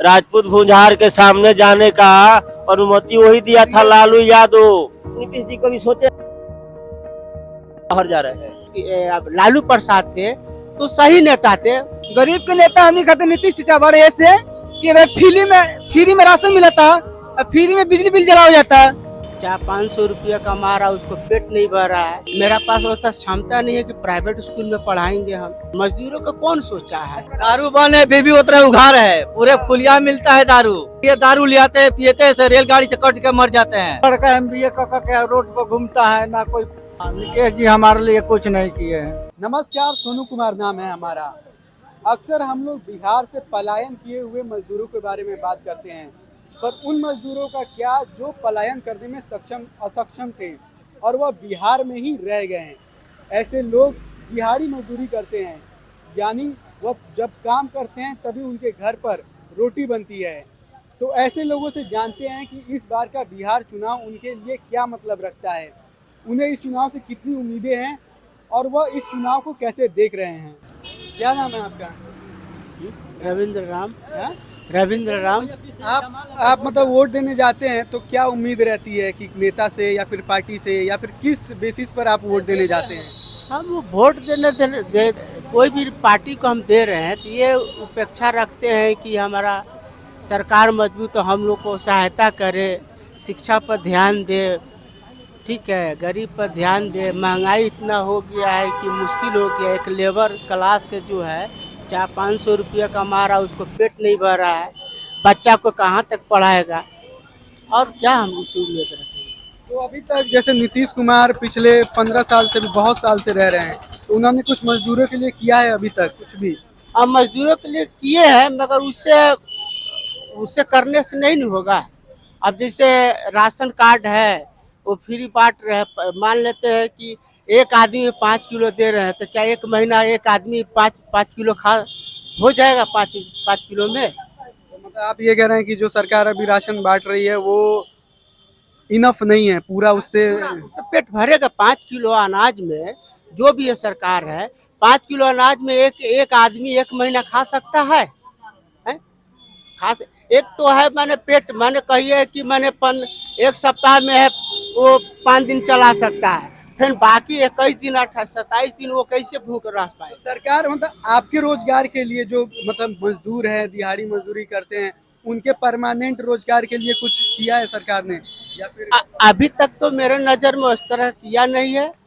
राजपूत भुंजार के सामने जाने का अनुमति वही दिया था लालू यादव। नीतीश जी कभी सोचे बाहर जा रहे हैं? अब लालू प्रसाद थे तो सही नेता थे। गरीब के नेता हम ही कहते नीतीश चाचा बड़े ऐसे कि भाई फ्री में राशन मिला था, फ्री में बिजली बिल जला हो जाता है। 400-500 रुपया कमा रहा, उसको पेट नहीं भर रहा है। मेरा पास वैसा क्षमता नहीं है कि प्राइवेट स्कूल में पढ़ाएंगे हम। मजदूरों को कौन सोचा है? दारू बंद है फिर भी उतना उघार है, पूरे खुलिया मिलता है दारू। ये दारू ले आते हैं पीते हैं, रेलगाड़ी से कट के मर जाते हैं। लड़का MBA का रोड पर घूमता है, ना कोई निकेश जी हमारे लिए कुछ नहीं किए हैं। नमस्कार, सोनू कुमार नाम है हमारा। अक्सर हम लोग बिहार से पलायन किए हुए मजदूरों के बारे में बात करते हैं, पर उन मजदूरों का क्या जो पलायन करने में असक्षम थे और वह बिहार में ही रह गए हैं। ऐसे लोग दिहाड़ी मजदूरी करते हैं, यानी वह जब काम करते हैं तभी उनके घर पर रोटी बनती है। तो ऐसे लोगों से जानते हैं कि इस बार का बिहार चुनाव उनके लिए क्या मतलब रखता है, उन्हें इस चुनाव से कितनी उम्मीदें हैं और वह इस चुनाव को कैसे देख रहे हैं। क्या नाम है आपका? रविंद्र राम। है? रविंद्र राम। आप मतलब वोट देने जाते हैं तो क्या उम्मीद रहती है कि नेता से या फिर पार्टी से या फिर किस बेसिस पर आप वोट देने जाते हैं? हम वोट देने कोई भी पार्टी को हम दे रहे हैं तो ये उपेक्षा रखते हैं कि हमारा सरकार मजबूत, तो हम लोग को सहायता करे, शिक्षा पर ध्यान दे, ठीक है, गरीब पर ध्यान दे। महंगाई इतना हो गया है कि मुश्किल हो गया। एक लेबर क्लास के जो है 400-500 रुपया कमा रहा, उसको पेट नहीं भर रहा है, बच्चा को कहाँ तक पढ़ाएगा और क्या हम उसे उम्मीद रखेंगे। तो अभी तक जैसे नीतीश कुमार पिछले 15 साल से भी बहुत साल से रह रहे हैं, तो उन्होंने कुछ मजदूरों के लिए किया है अभी तक कुछ भी? अब मजदूरों के लिए किए हैं, मगर उससे करने से नहीं होगा। अब जैसे राशन कार्ड है वो फ्री बांट रहे, मान लेते हैं कि एक आदमी 5 किलो दे रहे हैं, तो क्या एक महीना एक आदमी 5 किलो खा हो जाएगा 5 किलो में? तो मतलब आप ये कह रहे हैं कि जो सरकार अभी राशन बांट रही है वो इनफ नहीं है, पूरा उससे पेट भरेगा? 5 किलो अनाज में जो भी ये सरकार है, 5 किलो अनाज में एक आदमी एक महीना खा सकता है? एक तो है मैंने पेट, मैंने कहिए कि मैंने एक सप्ताह में है वो 5 दिन चला सकता है, फिर बाकी 21 दिन 27 दिन वो कैसे भूख रह पाए? सरकार मतलब आपके रोजगार के लिए जो मतलब मजदूर है, दिहाड़ी मजदूरी करते हैं, उनके परमानेंट रोजगार के लिए कुछ किया है सरकार ने या फिर? अभी तक तो मेरे नज़र में उस तरह किया नहीं है।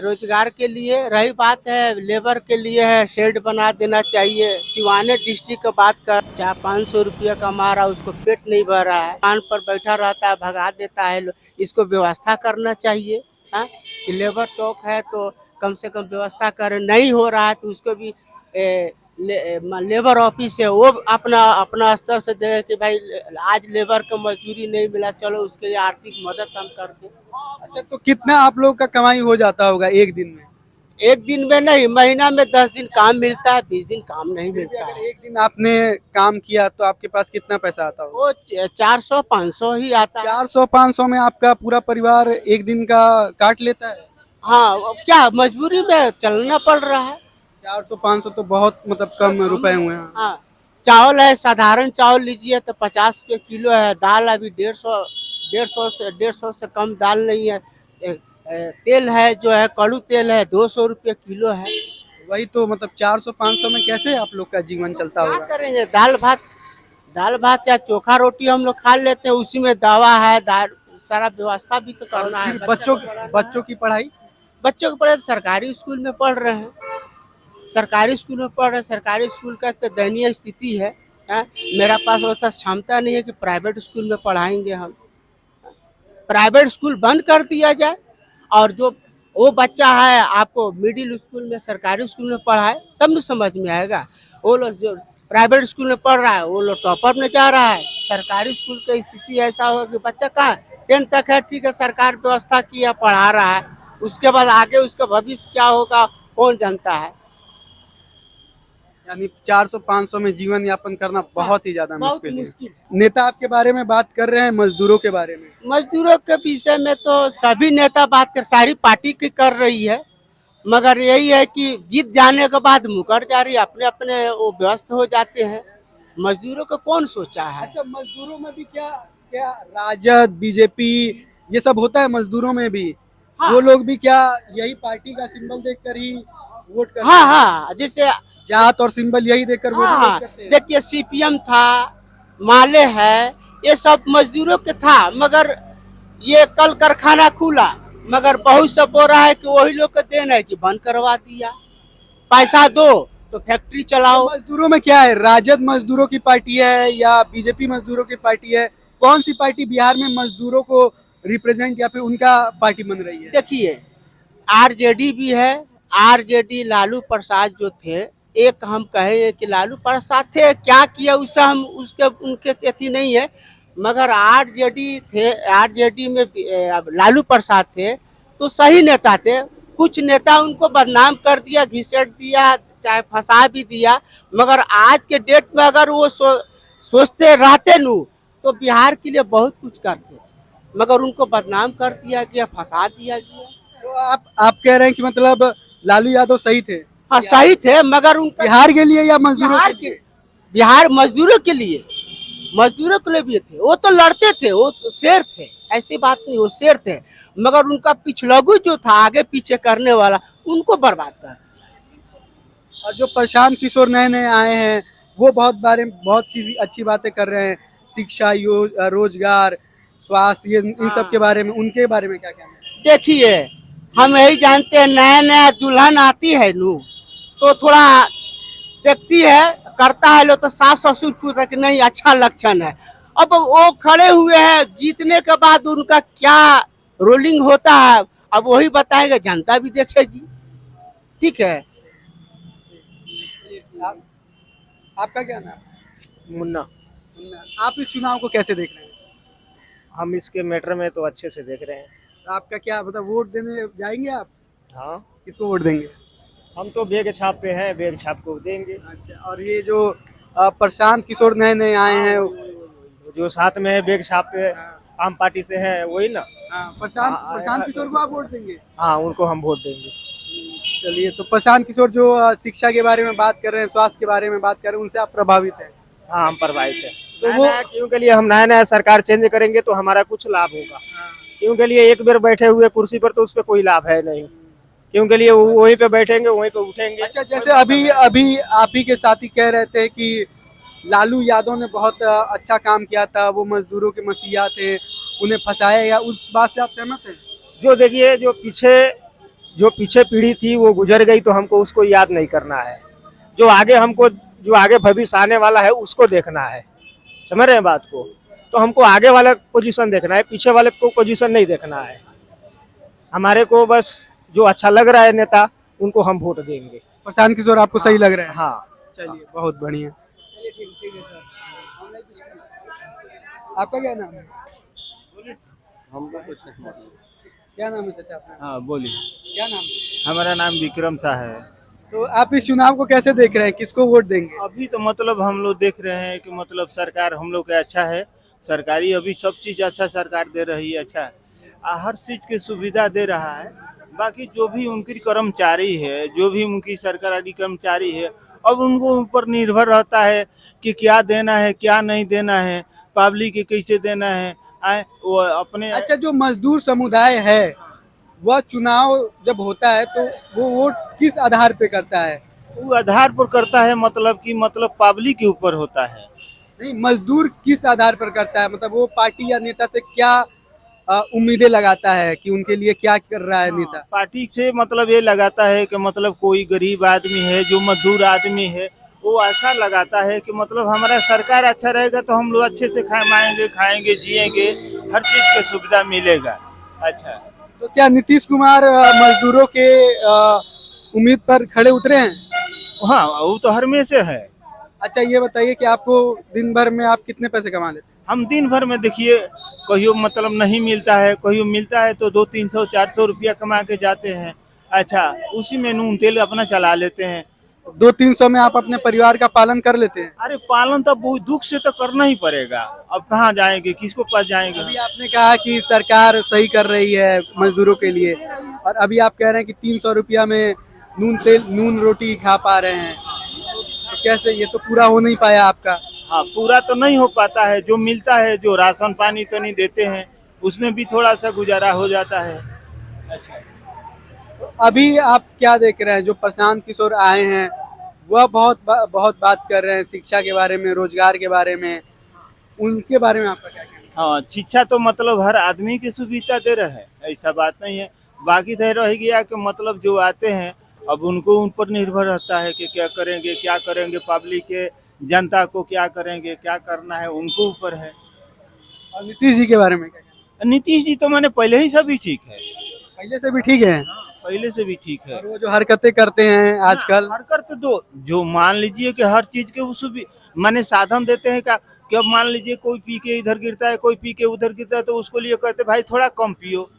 रोजगार के लिए रही बात है, लेबर के लिए है, शेड बना देना चाहिए। सिवाने डिस्ट्रिक्ट की बात कर, 400-500 रुपया कमा रहा, उसको पेट नहीं भर रहा है, दुकान पर बैठा रहता है, भगा देता है। इसको व्यवस्था करना चाहिए। हाँ, कि लेबर चौक है तो कम से कम व्यवस्था करें। नहीं हो रहा है तो उसको भी लेबर ऑफिस है वो अपना स्तर से दे कि भाई आज लेबर को मजदूरी नहीं मिला, चलो उसके लिए आर्थिक मदद हम कर दें। अच्छा, तो कितना आप लोग का कमाई हो जाता होगा एक दिन में? एक दिन में नहीं, महीना में 10 दिन काम मिलता है, 20 दिन काम नहीं मिलता है। एक दिन आपने काम किया तो आपके पास कितना पैसा आता होगा? वो 400-500 ही आता है। 400-500 में आपका पूरा परिवार एक दिन का काट लेता है? हाँ, अब क्या मजबूरी में चलना पड़ रहा है। 400-500 तो बहुत मतलब कम रुपए हुए हैं। हाँ, चावल है, साधारण चावल लीजिए तो 50 रुपये किलो है। दाल अभी 150 से कम दाल नहीं है। तेल है जो है कड़ू तेल है 200 रुपये किलो है। वही तो मतलब 400-500 में कैसे आप लोग का जीवन चलता क्या होगा? करेंगे? दाल भात या चोखा रोटी हम लोग खा लेते हैं, उसी में दवा है, सारा व्यवस्था भी तो करना है। फिर बच्चों की पढ़ाई? बच्चों को पढ़े सरकारी स्कूल में पढ़ रहे हैं, सरकारी स्कूल में पढ़ रहे हैं। सरकारी स्कूल का तो दयनीय स्थिति है। मेरा पास वैसा क्षमता नहीं है कि प्राइवेट स्कूल में पढ़ाएंगे हम। प्राइवेट स्कूल बंद कर दिया जाए और जो वो बच्चा है आपको मिडिल स्कूल में सरकारी स्कूल में पढ़ाए, तब भी समझ में आएगा। वो लोग जो प्राइवेट स्कूल में पढ़ रहा है वो लोग टॉपर में जा रहा है। सरकारी स्कूल की स्थिति ऐसा होगा कि बच्चा कहाँ 10th तक है, ठीक है, सरकार व्यवस्था किया पढ़ा रहा है, उसके बाद आगे उसका भविष्य क्या होगा कौन जानता है। यानी 400-500 में जीवन यापन करना बहुत ही ज्यादा बहुत मुश्किल मुश्किल है। नेता आपके बारे में बात कर रहे हैं, मजदूरों के बारे में। मजदूरों के विषय में तो सभी नेता बात कर, सारी पार्टी की कर रही है, मगर यही है कि जीत जाने के बाद मुकर जा रही, अपने अपने वो व्यस्त हो जाते हैं। मजदूरों को कौन सोचा है? अच्छा, मजदूरों में भी क्या क्या राजद, बीजेपी ये सब होता है मजदूरों में भी? हाँ। वो लोग भी क्या यही पार्टी का सिंबल देखकर ही वोट करते हाँ हैं? हाँ, जैसे जात और सिंबल यही देखकर वोट हाँ, करते हैं? देखिए सीपीएम था, माले है, ये सब मजदूरों के था, मगर ये कल कारखाना खुला, मगर बहुत सब हो रहा है कि वही लोग का देना है कि बंद करवा दिया, पैसा दो तो फैक्ट्री चलाओ। तो मजदूरों में क्या है? राजद मजदूरों की पार्टी है या बीजेपी मजदूरों की पार्टी है? कौन सी पार्टी बिहार में मजदूरों को रिप्रेजेंट या फिर उनका पार्टी बन रही है? देखिए आरजेडी भी है, आरजेडी लालू प्रसाद जो थे, एक हम कहे कि लालू प्रसाद थे, क्या किया उससे हम उसके उनके अति नहीं है, मगर आरजेडी थे, आरजेडी में लालू प्रसाद थे तो सही नेता थे। कुछ नेता उनको बदनाम कर दिया, घिसेट दिया, चाहे फंसा भी दिया, मगर आज के डेट में अगर वो सोचते रहते नु तो बिहार के लिए बहुत कुछ करते, मगर उनको बदनाम कर दिया गया, फंसा दिया गया। तो आप कह रहे हैं कि मतलब लालू यादव सही थे? हाँ सही थे, मगर उनका बिहार के लिए या मजदूरों बिहार के लिए? बिहार मजदूरों के लिए, मजदूरों के लिए भी थे, वो तो लड़ते थे, वो तो शेर थे, ऐसी बात नहीं, वो शेर थे, मगर उनका पिछलगू जो था आगे पीछे करने वाला, उनको बर्बाद कर दिया। और जो प्रशांत किशोर नए नए आए हैं वो बहुत चीज अच्छी बातें कर रहे हैं, शिक्षा, रोजगार, स्वास्थ्य, ये इन सब के बारे में, उनके बारे में क्या कहना है? देखिए हम यही जानते हैं, नया नया दुल्हन आती है नू तो थोड़ा देखती है, करता है लोग तो सास ससुर को तक नहीं अच्छा लक्षण है। अब वो खड़े हुए हैं, जीतने के बाद उनका क्या रोलिंग होता है अब वही बताएगा, जनता भी देखेगी। ठीक है। आपका क्या नाम है? मुन्ना। आप इस चुनाव को कैसे देख रहे हैं? हम इसके मैटर में तो अच्छे से देख रहे हैं। आपका क्या मतलब वोट देने जाएंगे आप? हाँ, किसको वोट देंगे? हम तो बेग छाप पे हैं, बेग छाप को देंगे। अच्छा, और ये जो प्रशांत किशोर नए नए आए हैं जो साथ में है बेग छाप पे आम पार्टी से है वही ना। प्रशांत किशोर को आप वोट देंगे? हाँ, उनको हम वोट देंगे। चलिए, तो प्रशांत किशोर जो शिक्षा के बारे में बात कर रहे हैं, स्वास्थ्य के बारे में बात कर रहे हैं, उनसे आप प्रभावित हैं? हाँ, हम प्रभावित हैं। तो तो वो वो क्यों के लिए हम नया नया सरकार चेंज करेंगे तो हमारा कुछ लाभ होगा। क्यों के लिए एक बार बैठे हुए कुर्सी पर तो उस पर कोई लाभ है नहीं, क्यों के लिए वहीं पे बैठेंगे वहीं पे उठेंगे। अच्छा, जैसे अभी अभी आप ही के साथी कह रहे थे कि लालू यादव ने बहुत अच्छा काम किया था, वो मजदूरों के मसीहा थे, उन्हें फंसाया, या उस बात से आप सहमत हैं? जो देखिए जो पीछे पीढ़ी थी वो गुजर गई तो हमको उसको याद नहीं करना है, जो आगे भविष्य आने वाला है उसको देखना है। समझ रहे हैं बात को? तो हमको आगे वाला पोजीशन देखना है, पीछे वाले को पोजीशन नहीं देखना है। हमारे को बस जो अच्छा लग रहा है नेता उनको हम वोट देंगे। प्रशांत किशोर आपको सही लग रहा है? हाँ, चलिए, बहुत बढ़िया। आपका क्या नाम है? क्या नाम है चाचा आपका? हाँ बोलिए। क्या नाम है? हमारा नाम विक्रम शाह है। तो आप इस चुनाव को कैसे देख रहे हैं, किसको वोट देंगे? अभी तो मतलब हम लोग देख रहे हैं कि मतलब सरकार हम लोग का अच्छा है, सरकारी अभी सब चीज अच्छा सरकार दे रही है, अच्छा है, हर चीज की सुविधा दे रहा है। बाकी जो भी उनकी कर्मचारी है, जो भी उनकी सरकारी कर्मचारी है, अब उनको ऊपर निर्भर रहता है कि क्या देना है क्या नहीं देना है, पब्लिक के कैसे देना है। वो अपने अच्छा, जो मजदूर समुदाय है वह चुनाव जब होता है तो वो वोट किस आधार पे करता है? वो आधार पर करता है, मतलब कि मतलब पब्लिक के ऊपर होता है। नहीं, मजदूर किस आधार पर करता है? मतलब वो पार्टी या नेता से क्या उम्मीदें लगाता है कि उनके लिए क्या कर रहा है नेता? पार्टी से मतलब ये लगाता है कि मतलब कोई गरीब आदमी है, जो मजदूर आदमी है, वो ऐसा लगाता है कि मतलब हमारा सरकार अच्छा रहेगा तो हम लोग अच्छे से खाएंगे जिएंगे, हर चीज की सुविधा मिलेगा। अच्छा, तो क्या नीतीश कुमार मजदूरों के उम्मीद पर खड़े उतरे हैं? हाँ, वो तो हर में से है। अच्छा, ये बताइए कि आपको दिन भर में आप कितने पैसे कमा लेते हैं? हम दिन भर में देखिए कहियो मतलब नहीं मिलता है, कहियो मिलता है तो 200-300-400 रुपया कमा के जाते हैं। अच्छा, उसी में नून तेल अपना चला लेते हैं। 200-300 में आप अपने परिवार का पालन कर लेते हैं? अरे पालन तो बहुत दुख से तो करना ही पड़ेगा, अब कहाँ जाएंगे, किसको पास जाएंगे। अभी आपने कहा कि सरकार सही कर रही है मजदूरों के लिए, और अभी आप कह रहे हैं कि 300 रुपया में नून रोटी खा पा रहे हैं, तो कैसे? ये तो पूरा हो नहीं पाया आपका। हाँ, पूरा तो नहीं हो पाता है, जो मिलता है, जो राशन पानी तो नहीं देते हैं, उसमें भी थोड़ा सा गुजारा हो जाता है। अच्छा, अभी आप क्या देख रहे हैं, जो प्रशांत किशोर आए हैं वह बहुत बात कर रहे हैं शिक्षा के बारे में, रोजगार के बारे में, उनके बारे में आपका क्या कहना है? हाँ, शिक्षा तो मतलब हर आदमी की सुविधा दे रहे हैं, ऐसा बात नहीं है। बाकी तो रह गया कि मतलब जो आते हैं अब उनको उन पर निर्भर रहता है कि क्या करेंगे, पब्लिक के जनता को क्या करेंगे, क्या करना है उनको ऊपर है। और नीतीश जी के बारे में क्या कहना है? नीतीश जी तो मैंने पहले ही सभी ठीक है, पहले से भी ठीक है, पहले से भी ठीक है। और वो जो हरकतें करते हैं आजकल, हरकत तो जो मान लीजिए कि हर चीज के उस माने साधन देते हैं का कि अब मान लीजिए कोई पी के इधर गिरता है, कोई पी के उधर गिरता है, तो उसको लिए कहते भाई थोड़ा कम पियो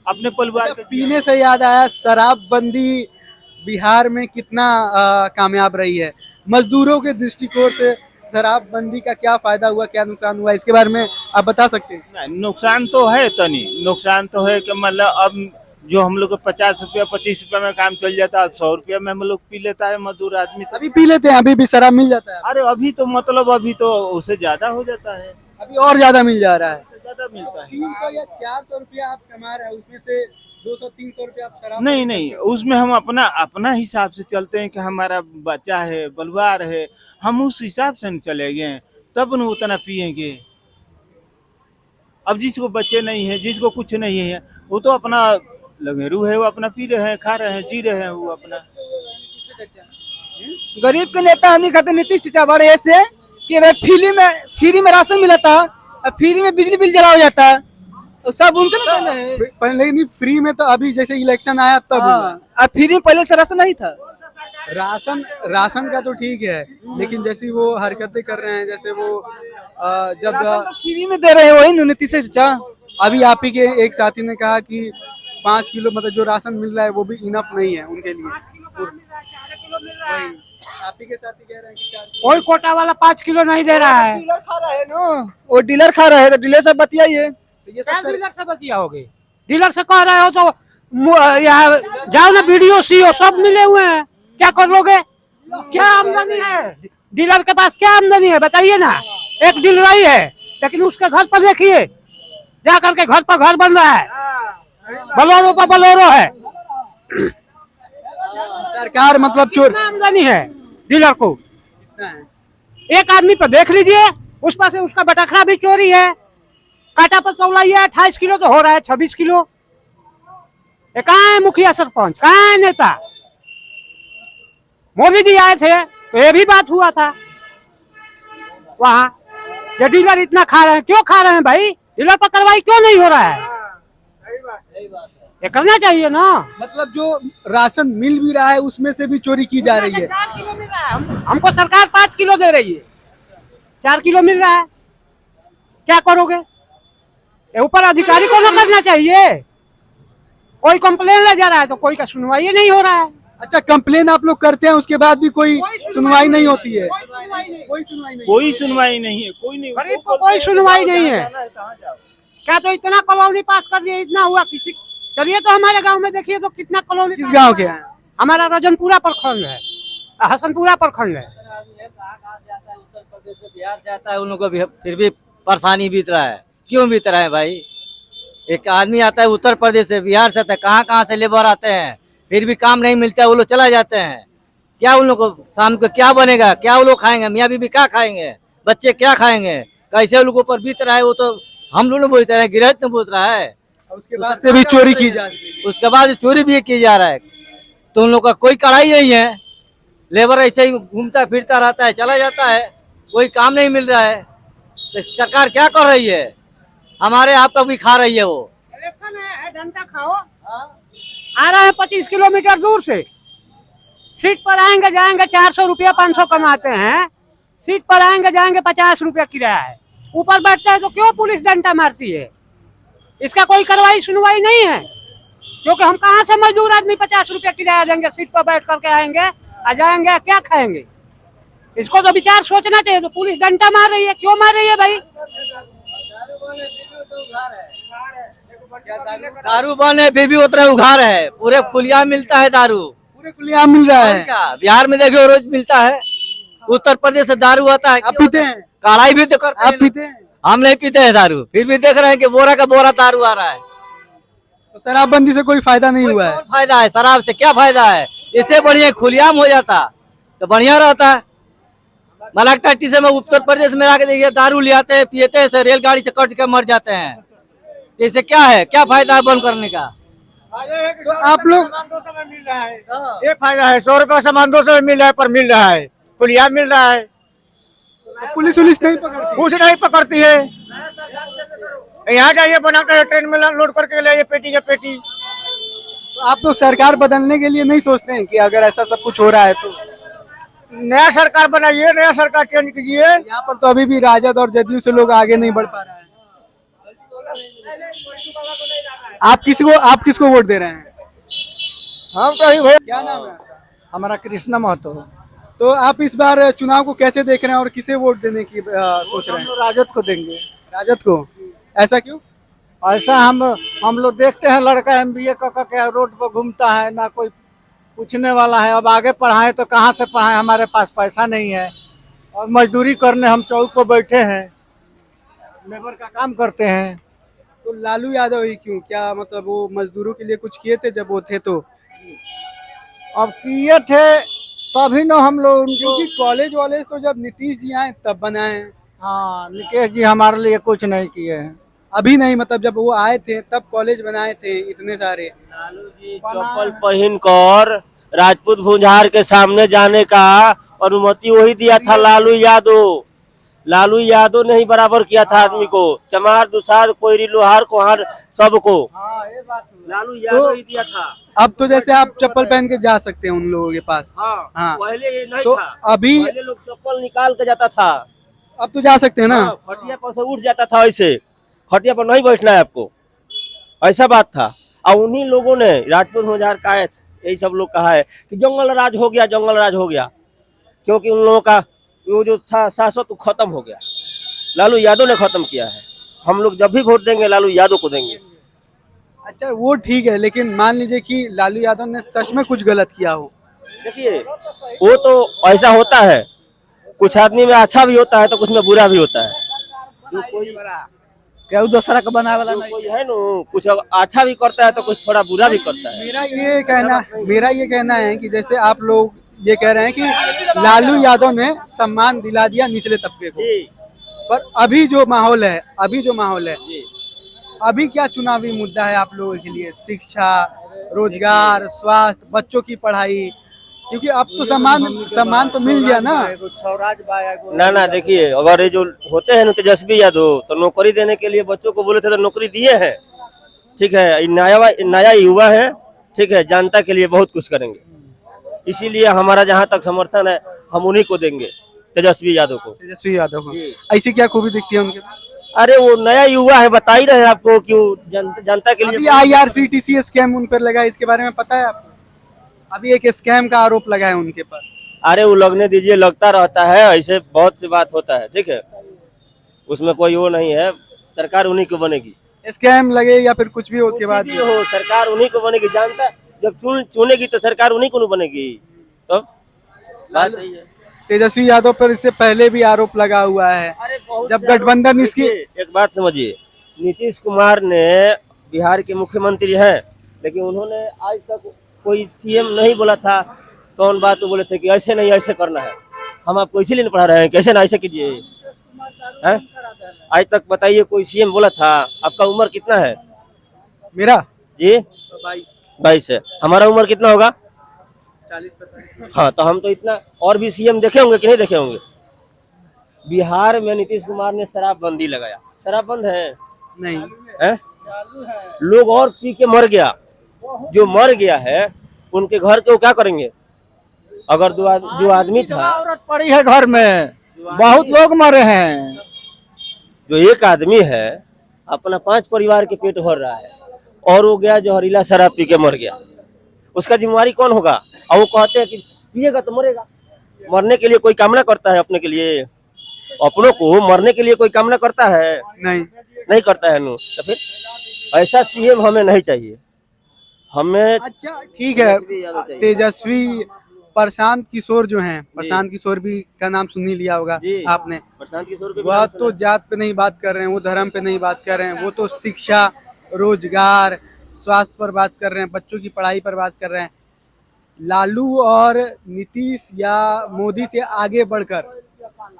अपने परिवार के। पीने से याद आया, शराबबंदी बिहार में कितना कामयाब रही है। मजदूरों के दृष्टिकोण से शराबबंदी का क्या फायदा हुआ, क्या नुकसान हुआ, इसके बारे में आप बता सकते हैं? नहीं, नुकसान तो है, तनी नुकसान तो है कि मतलब अब जो हम लोग को 50 रुपया 25 रुपया में काम चल जाता है, 100 रुपया में हम लोग पी लेता है मजदूर आदमी। अभी पी लेते हैं, अभी भी शराब मिल जाता है? अरे अभी तो मतलब अभी तो उससे ज्यादा हो जाता है, अभी और ज्यादा मिल जा रहा है। ज्यादा मिलता है। 300 या 400 रुपया आप कमा रहे हैं, उसमें से 200-300 रुपया आप शराब नहीं, उसमें हम अपना हिसाब से चलते हैं कि हमारा बच्चा है, परिवार है, हम उस हिसाब से न चलेंगे तब न उतना पिएंगे। अब जिसको बच्चे नहीं है, जिसको कुछ नहीं है, वो तो अपना लगेरू है, वो अपना पी रहे हैं, खा रहे हैं, जी रहे हैं वो अपना। गरीब के नेता हम नहीं खाते नीतीश चाचा बड़े ऐसे कि भाई फ्री में राशन मिला था, फ्री में बिजली बिल जला हो जाता है, तो सब उनके ना देना है। पहले नहीं, फ्री में तो अभी जैसे इलेक्शन आया तब हुआ। हाँ, अब फ्री में पहले से राशन नहीं था। राशन का तो ठीक है, लेकिन जैसी वो हरकतें कर रहे हैं, जैसे वो जब राशन तो फ्री में दे रहे हैं वही नीतीश चाचा। अभी आप ही के एक साथी ने कहा कि 5 किलो मतलब जो राशन मिल रहा है वो भी इनफ नहीं है उनके लिए। वही आप ही के साथी कह रहे हैं कि 4 किलो। कोई कोटा वाला 5 किलो नहीं दे रहा है। डीलर खा रहा है ना, वो डीलर खा रहा है, तो डीलर से बतियाइए। तो ये क्या सब डीलर से बतिया होगे? डीलर से कह रहे हो तो यहाँ जाओ ना, वीडियो सीओ सब मिले हुए हैं, क्या कर लोगे? क्या आमदनी है डीलर के पास? क्या आमदनी है बताइए ना। एक डीलर ही है, लेकिन उसके घर पर देखिए, जा करके घर पर घर बन रहा है, बलोरो पर बलोरो है। सरकार मतलब चोर कितना आमदनी है डीलर को? कितना है? एक आदमी पर देख लीजिए, उस पर से उसका बटखरा भी चोरी है, काटा पर चौलाई है, 28 किलो तो हो रहा है, 26 किलो। ये कहाँ है मुखिया सरपंच, कहाँ है नेता? मोदी जी आए थे तो ये भी बात हुआ था वहाँ, ये डीलर इतना खा रहे हैं, क्यों खा रहे हैं भाई? डीलर पर कार्रवाई क्यों नहीं हो रहा है? ये करना चाहिए ना। मतलब जो राशन मिल भी रहा है उसमें से भी चोरी की जा रही है। 4 किलो मिल रहा है, हमको सरकार 5 किलो दे रही है, 4 किलो मिल रहा है, क्या करोगे? ये ऊपर अधिकारी को ना करना चाहिए। कोई कंप्लेन ले जा रहा है तो कोई का सुनवाई नहीं हो रहा है। अच्छा, कंप्लेन आप लोग करते हैं, उसके बाद भी कोई सुनवाई नहीं होती है? कोई सुनवाई नहीं। कोई सुनवाई नहीं। कोई सुनवाई नहीं है, कोई नहीं। गरीब को कोई सुनवाई नहीं है। क्या तो इतना कॉलोनी पास कर दिया, इतना हुआ किसी? चलिए तो हमारे गांव में देखिए तो कितना कॉलोनी। किस गांव के हैं? हमारा रजनपुरा प्रखंड है, हसनपुरा प्रखंड है। उत्तर प्रदेश से बिहार से आता है, उन लोगों को भी फिर भी परेशानी बीत रहा है। क्यों बीत रहा है भाई? एक आदमी आता है उत्तर प्रदेश से, बिहार से आता है, कहाँ से लेबर आते हैं, फिर भी काम नहीं मिलता है, वो लोग चला जाते हैं। क्या उन लोग को शाम को क्या बनेगा, क्या वो लोग खाएंगे? मियाँ बीबी क्या खाएंगे? बच्चे क्या खाएंगे? कैसे उन लोगों पर बीत रहा है? वो तो हम लोग बोलते रहे, गिरहत ने बोल रहा है। उसके बाद से भी चोरी की जा रही है। उसके बाद चोरी भी की जा रहा है, तो उन लोग का कोई कड़ाई नहीं है। लेबर ऐसे ही घूमता फिरता रहता है, चला जाता है, कोई काम नहीं मिल रहा है। तो सरकार क्या कर रही है? हमारे आपका भी खा रही है वो। इलेक्शन है, डंडा खाओ। आ रहे हैं 25 किलोमीटर दूर से, सीट पर आएंगे जाएंगे 400 रुपया 500 कमाते हैं, सीट पर आएंगे जाएंगे 50 रुपया किराया है, ऊपर बैठते हैं तो क्यों पुलिस डंडा मारती है? इसका कोई कार्रवाई सुनवाई नहीं है, क्योंकि हम कहाँ से मजदूर आदमी 50 रुपया किराया देंगे, सीट पर बैठ करके आएंगे आ जाएंगे, क्या खाएंगे? इसको तो विचार सोचना चाहिए। तो पुलिस डंडा मार रही है, क्यों मार रही है भाई? दारू बंद है फिर भी उतना उघार है, पूरे खुलिया मिलता है दारू, पूरे खुलेआम मिल रहा और है। क्या बिहार में देखो रोज मिलता है। उत्तर प्रदेश से दारू आता है, आप पीते हैं? कड़ाई भी तो करते आप हैं। पीते हैं? हम नहीं पीते हैं दारू, फिर भी देख रहे हैं कि बोरा का बोरा दारू आ रहा है। तो शराबबंदी से कोई फायदा नहीं हुआ है? कौन फायदा है? शराब से क्या फायदा है? इससे बढ़िया खुलेआम हो जाता तो बढ़िया रहता। मलाक टट्टी से मैं उत्तर प्रदेश में आके देखिए, दारू ले आते हैं, पीते हैं, रेलगाड़ी से कट के मर जाते हैं। इससे क्या है, क्या फायदा है बंद करने का? तो आप लोग ये फायदा है, 100 रुपया सामान 200 में मिल रहा है, पर मिल रहा है, खुलिया मिल रहा है, पुलिस उलिस नहीं पकड़ती? कुछ नहीं पकड़ती है। यहाँ जाइए बनाकर ट्रेन में लोड करके ले आइए पेटी के पेटी। तो आप लोग सरकार बदलने के लिए नहीं सोचते हैं कि अगर ऐसा सब कुछ हो रहा है तो? नया सरकार बनाइए, नया सरकार चेंज कीजिए। यहाँ पर तो अभी भी राजद और जदयू से लोग आगे नहीं बढ़ पा रहा है। आप किसको वोट दे रहे हैं? हम तो ही भैया, क्या नाम है? हमारा कृष्णा महतो। तो आप इस बार चुनाव को कैसे देख रहे हैं और किसे वोट देने की सोच रहे हैं? राजद को देंगे। राजद को? ऐसा क्यों? ऐसा हम लोग देखते हैं, लड़का MBA का रोड पर घूमता है, ना कोई पूछने वाला है। अब आगे पढ़ाएं तो कहाँ से पढ़ाएं, हमारे पास पैसा नहीं है, और मजदूरी करने हम चौक पर बैठे हैं, लेबर का काम करते हैं। तो लालू यादव ही क्यों? क्या मतलब वो मजदूरों के लिए कुछ किए थे जब वो थे तो? अब किए थे तभी न हम लोग उनको। क्योंकि कॉलेज वॉलेज तो जब नीतीश जी आए तब बनाए हैं। हाँ, निकेश जी हमारे लिए कुछ नहीं किए हैं। अभी नहीं, मतलब जब वो आए थे तब कॉलेज बनाए थे इतने सारे। लालू जी चप्पल पहन कर राजपूत भुंजार के सामने जाने का अनुमति वही दिया था लालू यादव। लालू यादव ने ही बराबर किया था आदमी को, चमार दुसार कोयरी लोहार कोहार सबको लालू यादव ही दिया था। अब तो जैसे आप चप्पल पहन के जा सकते हैं उन लोगों के पास। हाँ। पहले ये नहीं तो था। अभी पहले लोग चप्पल निकाल के जाता था। अब तो जा सकते हैं ना? खटिया पर से उठ जाता था, ऐसे खटिया पर नहीं बैठना है आपको, ऐसा बात था। और उन्हीं लोगों ने राजपूत मुजार का यही सब लोग कहा है कि जंगल राज हो गया, जंगल राज हो गया, क्योंकि उन लोगों का वो जो था शासक तो खत्म हो गया। लालू यादव ने खत्म किया है। हम लोग जब भी वोट देंगे लालू यादव को देंगे। अच्छा वो ठीक है, लेकिन मान लीजिए कि लालू यादव ने सच में कुछ गलत किया हो। देखिए वो तो ऐसा होता है, कुछ आदमी में अच्छा भी होता है तो कुछ में बुरा भी होता है। जो कोई क्या दूसरा का बनाने वाला जो कोई है ना, कुछ अच्छा भी करता है तो कुछ थोड़ा बुरा भी करता है। मेरा ये कहना है कि जैसे आप लोग ये कह रहे हैं कि लालू यादव ने सम्मान दिला दिया निचले तबके को, जी पर अभी जो माहौल है जी अभी क्या चुनावी मुद्दा है आप लोगों के लिए? शिक्षा, रोजगार, स्वास्थ्य, बच्चों की पढ़ाई, क्योंकि अब तो सम्मान तो मिल गया ना। ना देखिए, अगर ये जो होते हैं ना तेजस्वी यादव, तो नौकरी देने के लिए बच्चों को बोले थे तो नौकरी दिए हैं। ठीक है, नया युवा है, ठीक है, जनता के लिए बहुत कुछ करेंगे। इसीलिए हमारा जहाँ तक समर्थन है हम उन्हीं को देंगे, तेजस्वी यादव को। तेजस्वी यादव को ऐसी क्या खूबी दिखती है उनके? अरे वो नया युवा है, बता ही रहे हैं आपको, क्यों जनता के लिए। अभी IRCTC स्कैम उन पर लगा है, इसके बारे में पता है आपको? अभी एक स्कैम का आरोप लगा है उनके पर। अरे वो लगने दीजिए, लगता रहता है, ऐसे बहुत सी बात होता है, ठीक है, उसमें कोई वो नहीं है। सरकार उन्हीं को बनेगी, स्कैम लगे या फिर कुछ भी हो, उसके बाद भी हो सरकार उन्हीं को बनेगी। जानता जब चुनेगी तो सरकार उन्हीं को बनेगी। तो बात यही है। तेजस्वी यादव पर इससे पहले भी आरोप लगा हुआ है। जब गठबंधन इसकी एक बात समझिए, नीतीश कुमार ने बिहार के मुख्यमंत्री हैं, लेकिन उन्होंने आज तक कोई CM नहीं बोला था। कौन बात तो बोले थे कि ऐसे नहीं ऐसे करना है। हम आपको इसीलिए नहीं पढ़ा रहे हैं, कैसे ना ऐसे कीजिए। आज तक बताइए कोई CM बोला था? आपका उम्र कितना है? मेरा जी 22 है। हमारा उम्र कितना होगा? 40-45। हाँ, तो हम तो इतना और भी CM देखे होंगे कि नहीं देखे होंगे। बिहार में नीतीश कुमार ने शराबबंदी लगाया, शराब बंद है नहीं है? लोग और पी के मर गया। जो मर गया है उनके घर के वो क्या करेंगे? अगर जो आदमी था, औरत पड़ी है घर में, बहुत लोग मरे हैं। जो एक आदमी है अपना 5 परिवार के पेट भर रहा है, और वो गया जहरीला शराब पी के मर गया, उसका जिम्मेवारी कौन होगा? और वो कहते हैं कि पिएगा तो मरेगा। मरने के लिए कोई कामना करता है अपने के लिए? अपनों को मरने के लिए कोई कामना करता है? नहीं करता है। तो फिर ऐसा CM हमें नहीं चाहिए। हमें अच्छा ठीक है, तेजस्वी प्रशांत किशोर जो हैं, प्रशांत किशोर भी का नाम सुन ही लिया होगा जी। आपने। प्रशांत किशोर के भी वह नाम तो जात पे नहीं बात कर रहे हैं, वो धर्म पे नहीं बात कर रहे हैं, वो तो शिक्षा, रोजगार, स्वास्थ्य पर बात कर रहे हैं, बच्चों की पढ़ाई पर बात कर रहे हैं। लालू और नीतीश या मोदी से आगे बढ़कर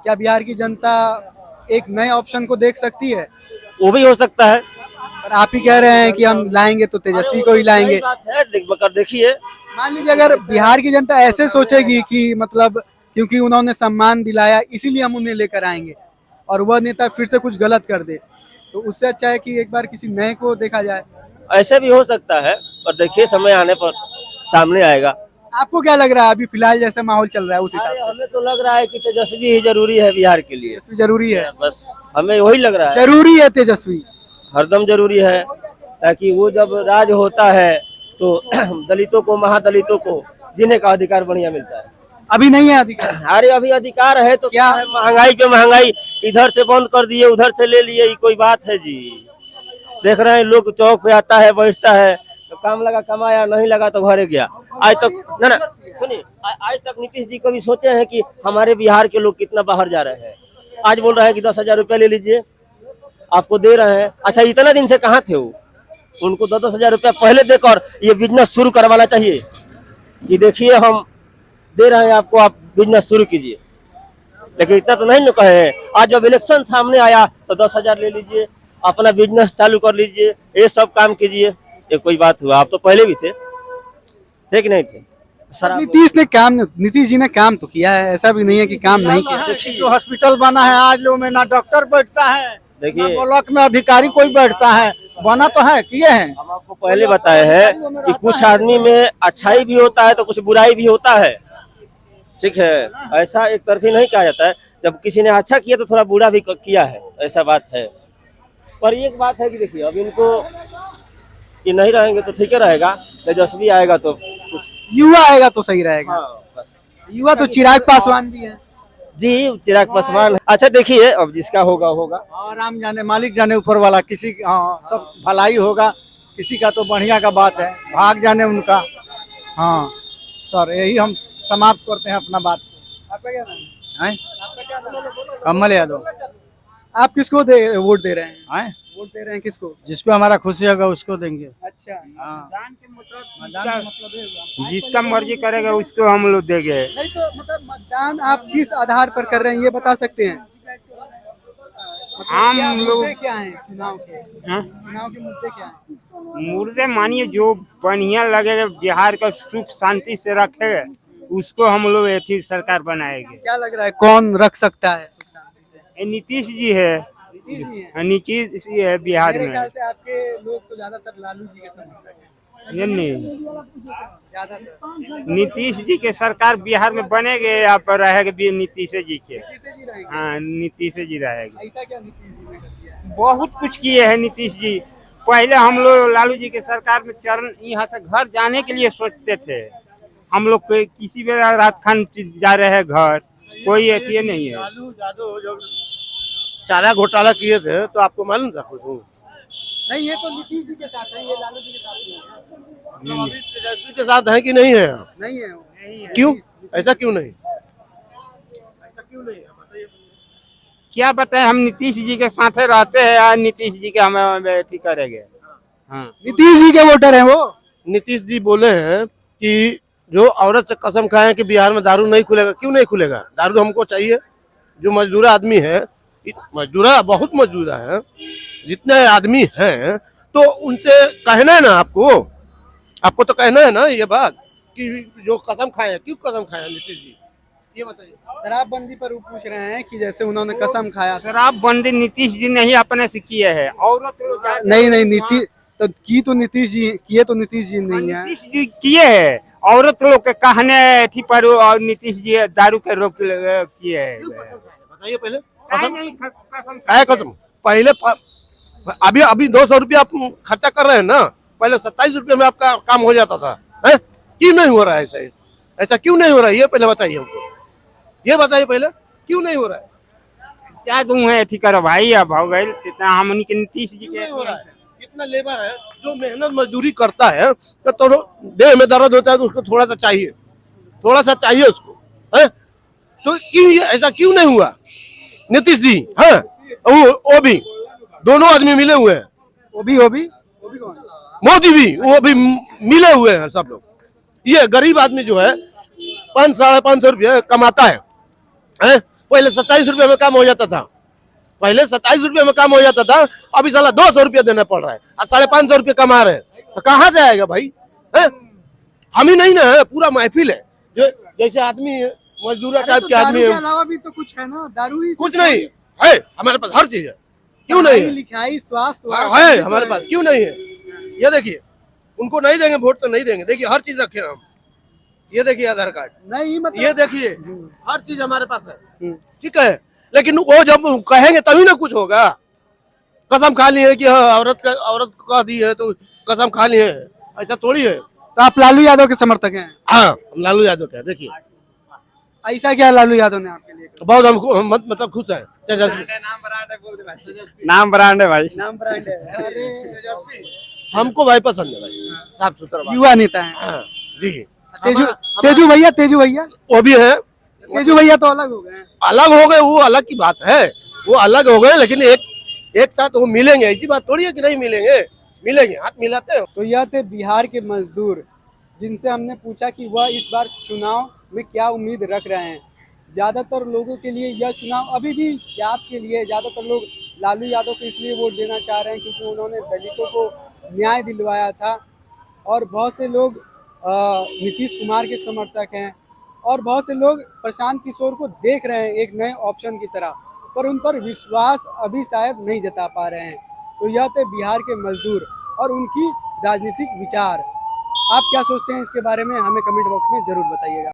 क्या बिहार की जनता एक नए ऑप्शन को देख सकती है? वो भी हो सकता है। पर आप ही कह रहे हैं कि हम लाएंगे तो तेजस्वी को ही लाएंगे। सही बात है, देखिए मान लीजिए अगर बिहार की जनता ऐसे सोचेगी कि मतलब क्योंकि उन्होंने सम्मान दिलाया इसीलिए हम उन्हें लेकर आएंगे, और वह नेता फिर से कुछ गलत कर दे, तो उससे अच्छा है कि एक बार किसी नए को देखा जाए। ऐसे भी हो सकता है, पर देखिए समय आने पर सामने आएगा। आपको क्या लग रहा है अभी फिलहाल जैसा माहौल चल रहा है उस हिसाब से? हमें तो लग रहा है कि तेजस्वी ही जरूरी है बिहार के लिए, जरूरी है, बस हमें वही लग रहा है। जरूरी है तेजस्वी, हरदम जरूरी है, ताकि वो जब राज होता है तो दलितों को, महादलितों को जीने का अधिकार बढ़िया मिलता है। अभी नहीं है अधिकार। अरे अभी अधिकार है तो क्या क्या है, महंगाई पे महंगाई, इधर से बंद कर दिए उधर से ले लिए, ये कोई बात है जी? देख रहे हैं लोग चौक पे आता है, बैठता है, तो काम लगा कमाया, नहीं लगा तो घरे गया। आज तक ना सुनिए, आज तक नीतीश जी कभी सोचे हैं कि हमारे बिहार के लोग कितना बाहर जा रहे हैं? आज बोल रहे हैं कि 10,000 रुपया ले लीजिए, आपको दे रहे हैं। अच्छा, इतना दिन से कहाँ थे वो? उनको 10,000 रुपया पहले देकर ये बिजनेस शुरू करवाना चाहिए कि देखिए हम दे रहे हैं आपको, आप बिजनेस शुरू कीजिए। लेकिन इतना तो नहीं न कहे हैं। आज जब इलेक्शन सामने आया तो 10,000 ले लीजिए, अपना बिजनेस चालू कर लीजिए, ये सब काम कीजिए। ये कोई बात हुआ? आप तो पहले भी थे कि नहीं थे? नीतीश जी ने काम तो किया है, ऐसा भी नहीं है कि काम नहीं किया। जो हॉस्पिटल बना है आज लोग में ना डॉक्टर बैठता है, देखिए ब्लॉक में अधिकारी कोई बैठता है, बना तो है, किए हैं। हम आपको पहले बताए हैं कि कुछ आदमी में अच्छाई भी होता है तो कुछ बुराई भी होता है, ठीक है? ऐसा एक तरफी नहीं कहा जाता है। जब किसी ने अच्छा किया तो थोड़ा बुरा भी किया है, ऐसा बात है। पर एक बात है कि देखिए अब इनको कि नहीं रहेंगे तो ठीक है रहेगा, तेजस्वी आएगा तो कुछ युवा आएगा तो सही रहेगा। हाँ, बस युवा तो चिराग पासवान भी है जी, चिराग पासवान। अच्छा देखिए, अब जिसका होगा होगा, और राम जाने मालिक जाने ऊपर वाला, किसी हाँ सब भलाई होगा, किसी का तो बढ़िया का बात है, भाग जाने उनका। हाँ सर, यही हम समाप्त करते हैं अपना बात। आपका क्या नाम हैं? आपका क्या नाम? कमल यादव। आप किसको वोट दे रहे हैं? हैं? वोट दे रहे हैं किसको? जिसको हमारा खुशी होगा उसको देंगे। अच्छा, हाँ, जिसका मर्जी करेगा उसको हम लोग देंगे। नहीं तो मतलब मतदान आप किस आधार पर कर रहे हैं ये बता सकते हैं? हम क्या लोग- मुद्दे क्या हैं चुनाव के? हाँ? चुनाव के मुद्दे क्या हैं? मुर्दे मानिए जो बढ़िया लगेगा, बिहार का सुख शांति से रखेगा, उसको हम लोग ऐसी सरकार बनाएंगे। क्या लग रहा है कौन रख सकता है सुख शांति से? ये नीतीश जी है, नीतीश जी हैं। नीतीश जी है बिहार मेरे में। ख्याल से आपके लोग तो ज्यादातर लालू जी के समर्थक हैं, ये नहीं, ज्यादातर नीतीश जी के सरकार बिहार में बनेगे, यहाँ पर रहेगा भी नीतीश जी के। नीतीश जी रहेंगे। हाँ, नीतीश जी रहेगा। ऐसा क्या नीतीश जी ने किया है? बहुत कुछ किए हैं नीतीश जी। पहले हम लोग लालू जी के सरकार में चरण यहाँ से घर जाने के लिए सोचते थे, हम लोग कोई किसी भी रात खान जा रहे हैं घर, कोई ये नहीं है। लालू यादव जब चारा घोटाला किए थे तो आपको मालूम था कुछ? नहीं, ये तो नीतीश जी के साथ है, ये लालू जी के साथ नहीं है। मतलब अभी तेजस्वी के साथ है कि नहीं है? नहीं है वो। क्यों? ऐसा क्यों नहीं? ऐसा क्यों नहीं है बताइए। क्या बताए, हम नीतीश जी के साथ रहते हैं यार, नीतीश जी के हमें अथी करेंगे। हाँ, नीतीश जी के वोटर हैं वो। नीतीश जी बोले हैं कि जो औरत से कसम खाए कि बिहार में दारू नहीं खुलेगा। क्यों नहीं खुलेगा? दारू तो हमको चाहिए। जो मजदूरा आदमी है, मजदूरा बहुत मजदूरा है, जितने आदमी हैं, तो उनसे कहना है ना आपको तो कहना है ना ये बात कि जो कसम खाए हैं, क्यों कसम खाए हैं नीतीश जी, ये बताइए। शराबबंदी पर वो पूछ रहे हैं कि जैसे उन्होंने कसम खाया। शराबबंदी नीतीश जी नहीं अपने से किए है, औरत लोग जाते नहीं हैं नहीं, वहाँ। नीतीश तो की तो नीतीश जी किए, तो नीतीश जी नहीं है। नीतीश जी किए है, औरत लोग के कहने थी पर और नीतीश जी दारू के रोक किए है। बताइए पहले नहीं, कसम काय कसम। पहले अभी 200 रुपया आप खर्चा कर रहे हैं ना, पहले 27 रुपये में आपका काम हो जाता था, है? क्यों नहीं हो रहा है ऐसा? ऐसा क्यों नहीं हो रहा है ये पहले बताइए हमको, ये बताइए पहले क्यों नहीं हो रहा है? क्या दूं है थी करो भाई, अब हो गए कितना हमनी के नीतीश जी क्यों के। नहीं हो रहा है? इतना लेबर है जो मेहनत मजदूरी करता है तो देह में दर्द होता है तो उसको थोड़ा सा चाहिए, थोड़ा सा चाहिए उसको, है? तो क्यों ऐसा क्यों नहीं हुआ? नीतीश जी, हाँ, वो भी, दोनों आदमी मिले हुए हैं, वो भी कौन? मोदी भी, वो भी मिले हुए हैं सब लोग। ये गरीब आदमी जो है 500-550 रुपये कमाता है, पहले 27 रुपये में काम हो जाता था, पहले 27 रुपये में काम हो जाता था, अभी साला 200 रुपया देना पड़ रहा है और 550 रुपये कमा रहे हैं, तो कहाँ से आएगा भाई? हम ही नहीं ना है, पूरा महफिल है, जो जैसे आदमी है, मजदूरा टाइप के आदमी है, अलावा भी तो कुछ है ना, दारू ही कुछ नहीं है, हमारे पास हर चीज है, क्यों नहीं है? लिखाई स्वास्थ्य है हमारे पास, क्यों नहीं है? ये देखिए, उनको नहीं देंगे वोट तो नहीं देंगे, देखिए हर चीज रखे हम, ये देखिए आधार कार्ड, नहीं मतलब ये देखिए हर चीज हमारे पास है, ठीक है, लेकिन वो जब कहेंगे तभी ना कुछ होगा। कसम खा ली है कि हाँ औरत का दी है तो कसम खा ली है, ऐसा थोड़ी है। तो आप लालू यादव के समर्थक हैं? हाँ, हम लालू यादव के, देखिए ऐसा क्या लालू यादव ने आपके लिए? बहुत हम मतलब खुश है। तेजस्वी नाम ब्रांड है भाई। नाम ब्रांड है। अरे हमको भाई पसंद है भाई, साफ सुथरा भाई। युवा नेता है। हाँ जी, तेजू भैया वो भी है, तेजू भैया तो अलग हो गए। अलग हो गए, वो अलग की बात है, वो अलग हो गए, लेकिन एक साथ वो मिलेंगे, ऐसी बात थोड़ी है कि नहीं मिलेंगे, मिलेंगे, हाथ मिलाते हैं। तो यह थे बिहार के मजदूर, जिनसे हमने पूछा कि वह इस बार चुनाव में क्या उम्मीद रख रहे हैं। ज़्यादातर लोगों के लिए यह चुनाव अभी भी जात के लिए, ज़्यादातर लोग लालू यादव को इसलिए वोट देना चाह रहे हैं क्योंकि उन्होंने दलितों को न्याय दिलवाया था, और बहुत से लोग नीतीश कुमार के समर्थक हैं, और बहुत से लोग प्रशांत किशोर को देख रहे हैं एक नए ऑप्शन की तरह, पर उन पर विश्वास अभी शायद नहीं जता पा रहे हैं। तो यह थे बिहार के मजदूर और उनकी राजनीतिक विचार। आप क्या सोचते हैं इसके बारे में, हमें कमेंट बॉक्स में ज़रूर बताइएगा।